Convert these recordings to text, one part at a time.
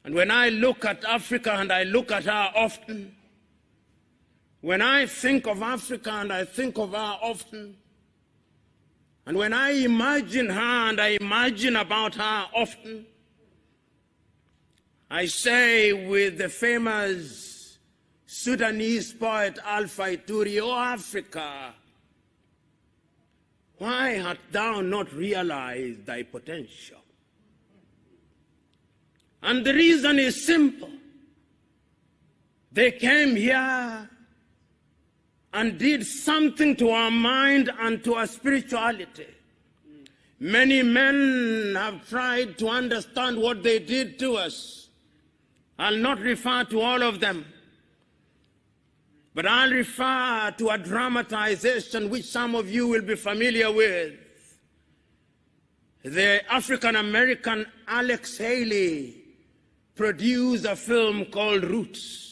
And when I look at Africa, and I look at her often, when I think of Africa and I think of her often, and when I imagine her and I imagine about her often, I say with the famous Sudanese poet Alpha Ituri, "O Africa, why hast thou not realized thy potential?" And the reason is simple. They came here and did something to our mind and to our spirituality. Many men have tried to understand what they did to us. I'll not refer to all of them, but I'll refer to a dramatization which some of you will be familiar with. The African-American Alex Haley produced a film called Roots.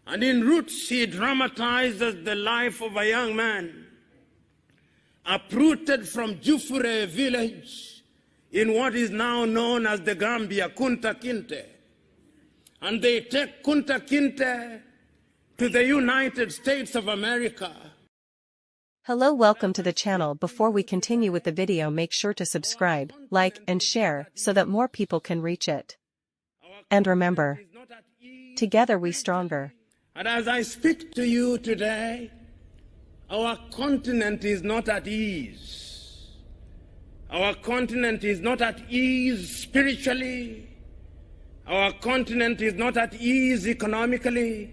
And in Roots, he dramatizes the life of a young man uprooted from Jufure village in what is now known as the Gambia, Kunta Kinte. And they take Kunta Kinte to the United States of America. Hello, welcome to the channel. Before we continue with the video, make sure to subscribe, like, and share so that more people can reach it. And remember, together we stronger. And as I speak to you today, our continent is not at ease. Our continent is not at ease spiritually. Our continent is not at ease economically.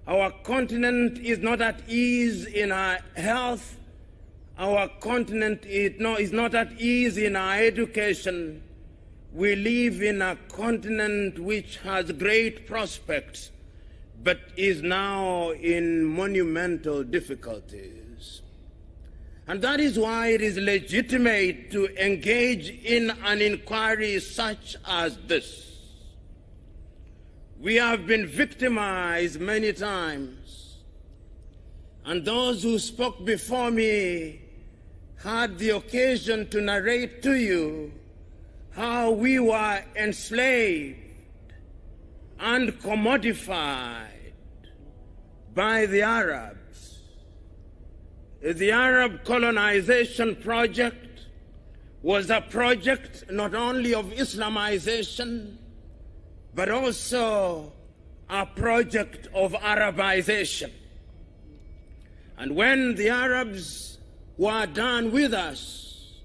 Our continent is not at ease in our health. Our continent is not at ease in our education. We live in a continent which has great prospects, but is now in monumental difficulties. And that is why it is legitimate to engage in an inquiry such as this. We have been victimized many times, and those who spoke before me had the occasion to narrate to you how we were enslaved and commodified by the Arabs. The Arab colonization project was a project not only of Islamization, but also a project of Arabization. And when the Arabs were done with us,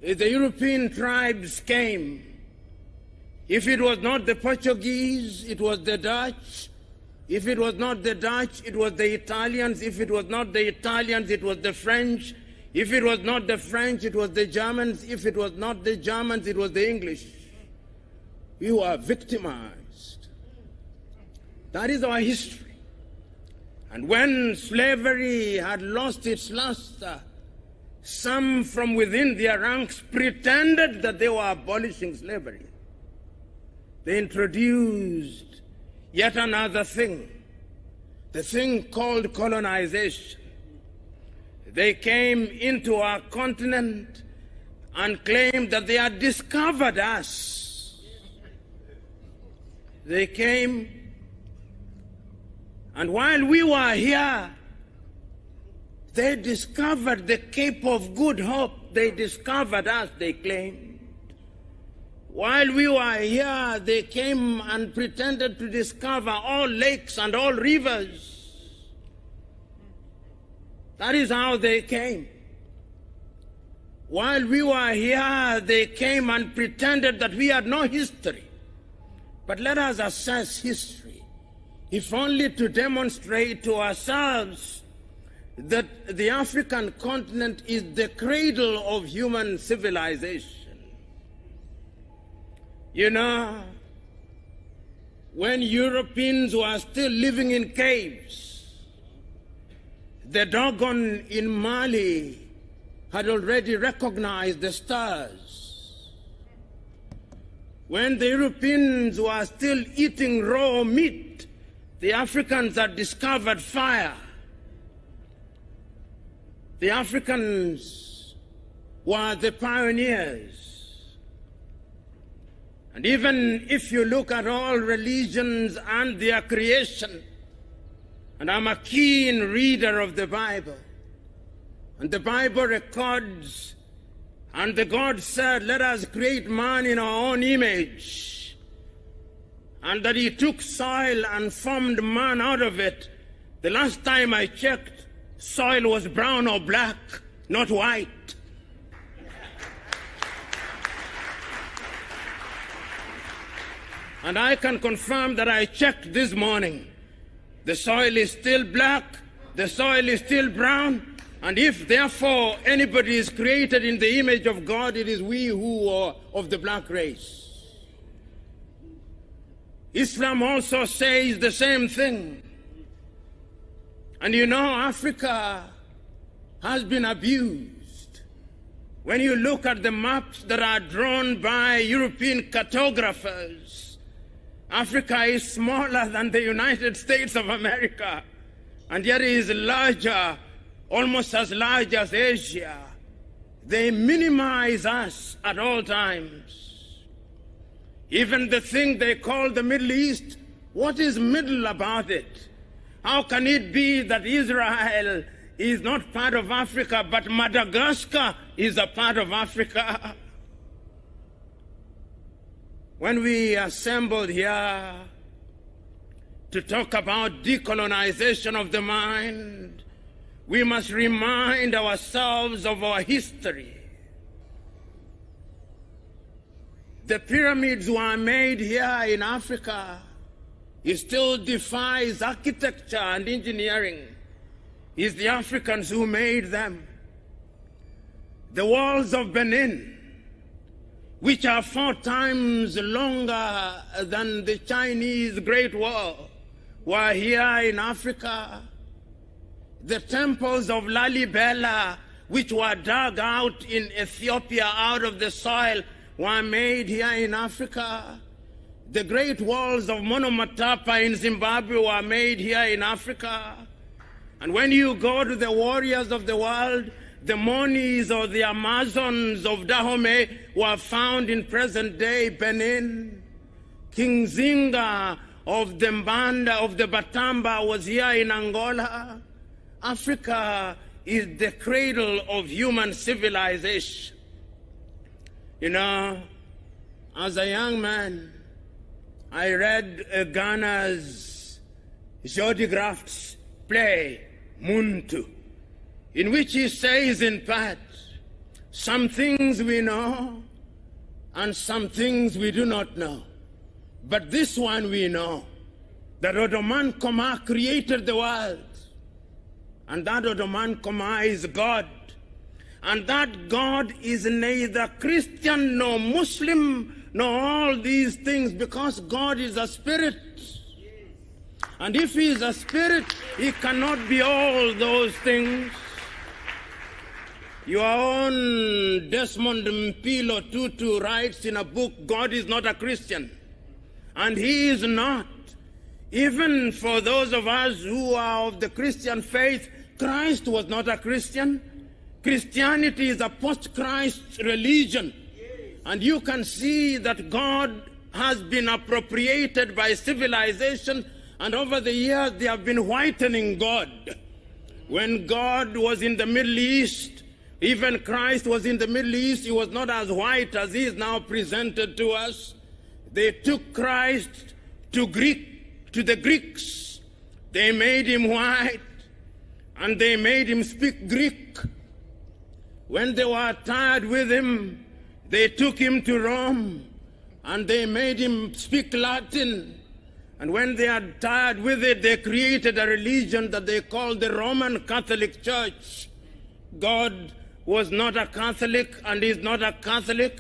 the European tribes came. If it was not the Portuguese, it was the Dutch. If it was not the Dutch, it was the Italians. If it was not the Italians, it was the French. If it was not the French, it was the Germans. If it was not the Germans, it was the English. We were victimized. That is our history. And when slavery had lost its luster, some from within their ranks pretended that they were abolishing slavery. They introduced yet another thing, the thing called colonization. They came into our continent and claimed that they had discovered us. They came, and while we were here, they discovered the Cape of Good Hope. They discovered us, they claimed. While we were here, they came and pretended to discover all lakes and all rivers. That is how they came. While we were here, they came and pretended that we had no history. But let us assess history, if only to demonstrate to ourselves that the African continent is the cradle of human civilization. You know, when Europeans were still living in caves, the Dogon in Mali had already recognized the stars. When the Europeans were still eating raw meat, the Africans had discovered fire. The Africans were the pioneers. And even if you look at all religions and their creation, and I'm a keen reader of the Bible, and the Bible records, and the God said, let us create man in our own image, and that he took soil and formed man out of it. The last time I checked, soil was brown or black, not white. And I can confirm that I checked this morning. The soil is still black, the soil is still brown, and if therefore anybody is created in the image of God, it is we who are of the black race. Islam also says the same thing. And you know, Africa has been abused. When you look at the maps that are drawn by European cartographers, Africa is smaller than the United States of America, and yet it is larger, almost as large as Asia. They minimize us at all times. Even the thing they call the Middle East, what is middle about it? How can it be that Israel is not part of Africa, but Madagascar is a part of Africa? When we assembled here to talk about decolonization of the mind, we must remind ourselves of our history. The pyramids were made here in Africa. It still defies architecture and engineering. It's the Africans who made them. The walls of Benin, which are 4 times longer than the Chinese Great Wall, were here in Africa. The temples of Lalibela, which were dug out in Ethiopia out of the soil, were made here in Africa. The great walls of Monomatapa in Zimbabwe were made here in Africa. And when you go to the warriors of the world, the Monis or the Amazons of Dahomey were found in present-day Benin. King Zinga of the Mbanda, of the Batamba, was here in Angola. Africa is the cradle of human civilization. You know, as a young man, I read Ghana's Jody Graft's play, Muntu, in which he says in part, some things we know and some things we do not know. But this one we know, that Ottoman Koma created the world, and that Ottoman Koma is God, and that God is neither Christian nor Muslim nor all these things, because God is a spirit. And if he is a spirit, he cannot be all those things. Your own Desmond Mpilo Tutu writes in a book, God is not a Christian. And he is not. Even for those of us who are of the Christian faith, Christ was not a Christian. Christianity is a post-Christ religion. And you can see that God has been appropriated by civilization, and over the years they have been whitening God. When God was in the Middle East, even Christ was in the Middle East, he was not as white as he is now presented to us. They took Christ to the Greeks. They made him white, and they made him speak Greek. When they were tired with him, they took him to Rome, and they made him speak Latin. And when they had tired with it, they created a religion that they called the Roman Catholic Church. God was not a Catholic and is not a Catholic.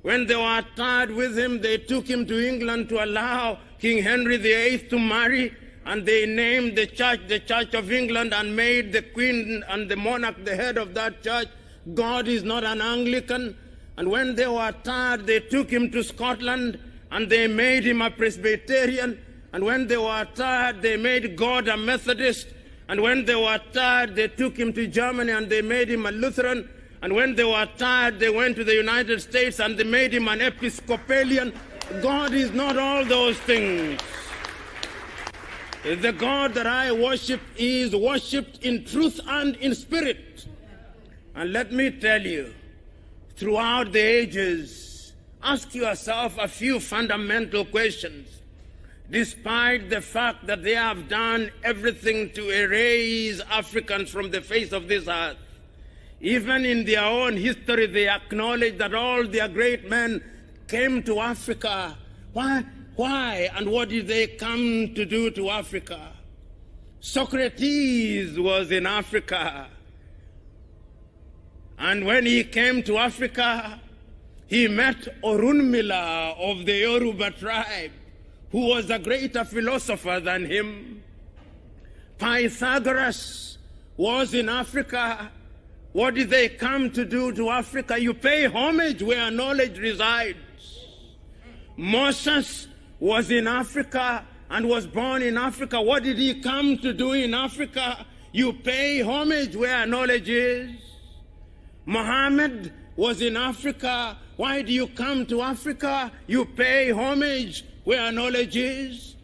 When they were tired with him, they took him to England to allow King Henry VIII to marry, and they named the Church of England, and made the Queen and the monarch the head of that church. God is not an Anglican. And when they were tired, they took him to Scotland, and they made him a Presbyterian. And when they were tired, they made God a Methodist. And when they were tired, they took him to Germany, and they made him a Lutheran. And when they were tired, they went to the United States, and they made him an Episcopalian. God is not all those things. The God that I worship is worshipped in truth and in spirit. And let me tell you, throughout the ages, ask yourself a few fundamental questions. Despite the fact that they have done everything to erase Africans from the face of this earth, even in their own history, they acknowledge that all their great men came to Africa. Why? And what did they come to do to Africa? Socrates was in Africa. And when he came to Africa, he met Orunmila of the Yoruba tribe, who was a greater philosopher than him. Pythagoras was in Africa. What did they come to do to Africa? You pay homage where knowledge resides. Moses was in Africa and was born in Africa. What did he come to do in Africa? You pay homage where knowledge is. Muhammad was in Africa. Why do you come to Africa? You pay homage where knowledge is.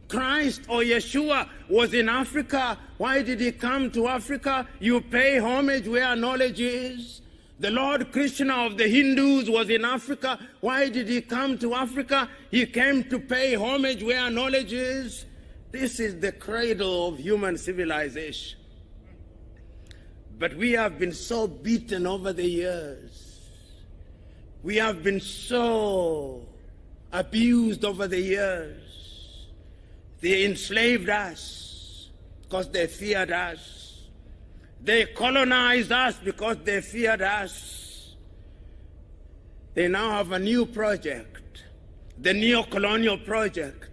Christ or Yeshua was in Africa. Why did he come to Africa? You pay homage where knowledge is. The Lord Krishna of the Hindus was in Africa. Why did he come to Africa? He came to pay homage where knowledge is. This is the cradle of human civilization. But we have been so beaten over the years. We have been so abused over the years. They enslaved us because they feared us. They colonized us because they feared us. They now have a new project, the Neocolonial project.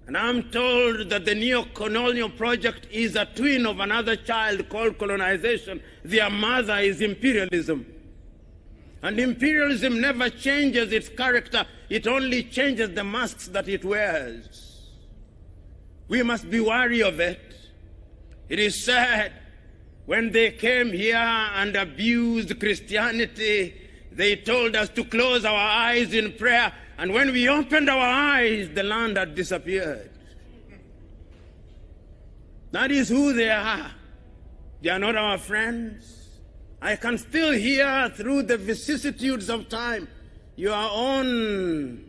And I'm told that the Neocolonial project is a twin of another child called colonization. Their mother is imperialism. And imperialism never changes its character. It only changes the masks that it wears. We must be wary of it. It is sad, when they came here and abused Christianity, they told us to close our eyes in prayer. And when we opened our eyes, the land had disappeared. That is who they are. They are not our friends. I can still hear through the vicissitudes of time your own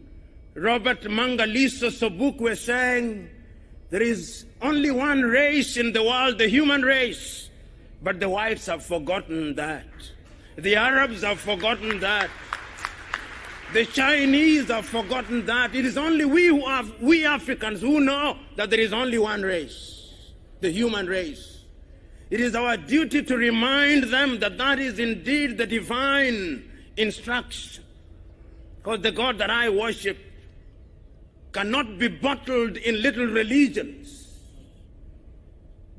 Robert Mangaliso Sobukwe saying, there is only one race in the world, the human race. But the whites have forgotten that. The Arabs have forgotten that. The Chinese have forgotten that. It is only we Africans who know that there is only one race, the human race. It is our duty to remind them that that is indeed the divine instruction. Because the God that I worship cannot be bottled in little religions.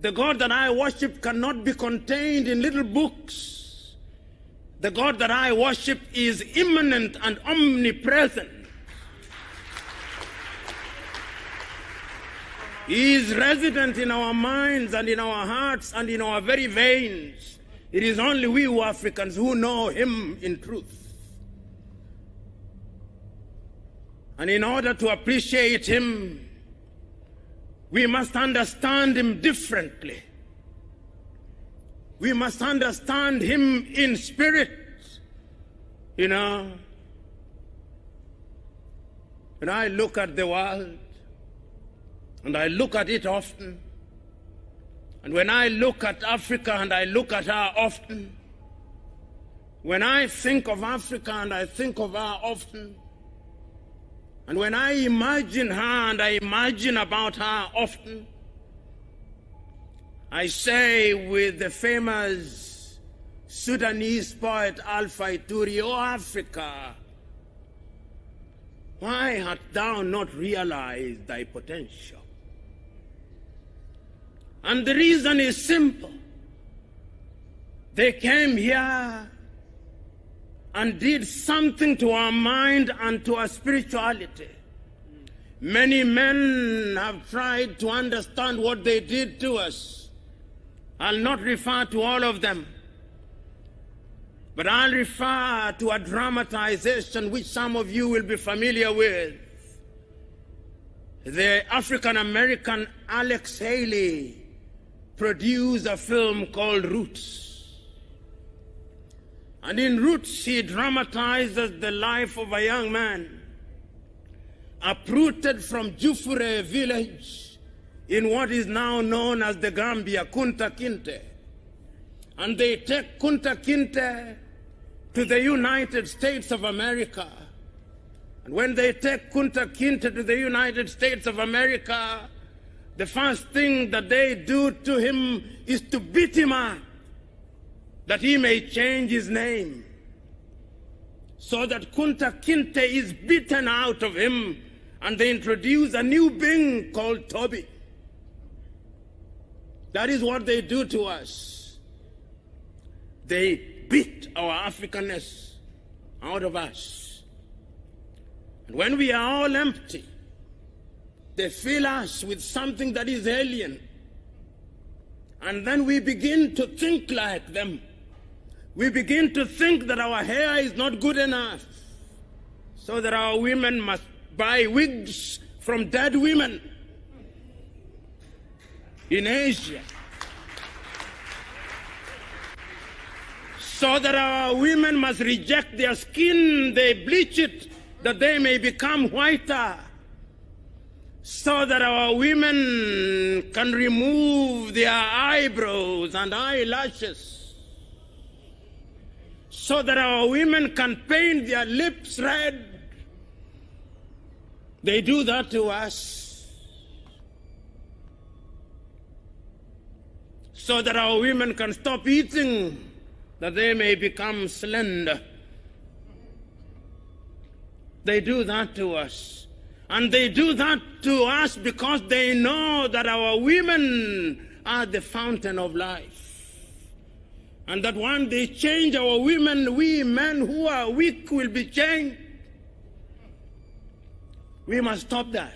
The God that I worship cannot be contained in little books. The God that I worship is immanent and omnipresent. He is resident in our minds and in our hearts and in our very veins. It is only we who Africans who know him in truth. And in order to appreciate him, we must understand him differently. We must understand him in spirit. You know, when I look at the world, and I look at it often, and when I look at Africa and I look at her often, when I think of Africa and I think of her often, and when I imagine her and I imagine about her often, I say with the famous Sudanese poet Alpha Ituri, "O Africa, why hast thou not realized thy potential?" And the reason is simple. They came here and did something to our mind and to our spirituality. Many men have tried to understand what they did to us. I'll not refer to all of them. But I'll refer to a dramatization which some of you will be familiar with. The African-American Alex Haley produced a film called Roots. And in Roots, he dramatizes the life of a young man uprooted from Jufure village in what is now known as the Gambia, Kunta Kinte. And they take Kunta Kinte to the United States of America. And when they take Kunta Kinte to the United States of America, the first thing that they do to him is to beat him up, that he may change his name, so that Kunta Kinte is beaten out of him, and they introduce a new being called Toby. That is what they do to us. They beat our Africanness out of us. And when we are all empty, they fill us with something that is alien. And then we begin to think like them. We begin to think that our hair is not good enough, so that our women must buy wigs from dead women in Asia, so that our women must reject their skin, they bleach it, that they may become whiter, so that our women can remove their eyebrows and eyelashes, so that our women can paint their lips red. They do that to us, so that our women can stop eating, that they may become slender. They do that to us. And they do that to us because they know that our women are the fountain of life. And that when they change our women, we men who are weak will be changed. We must stop that.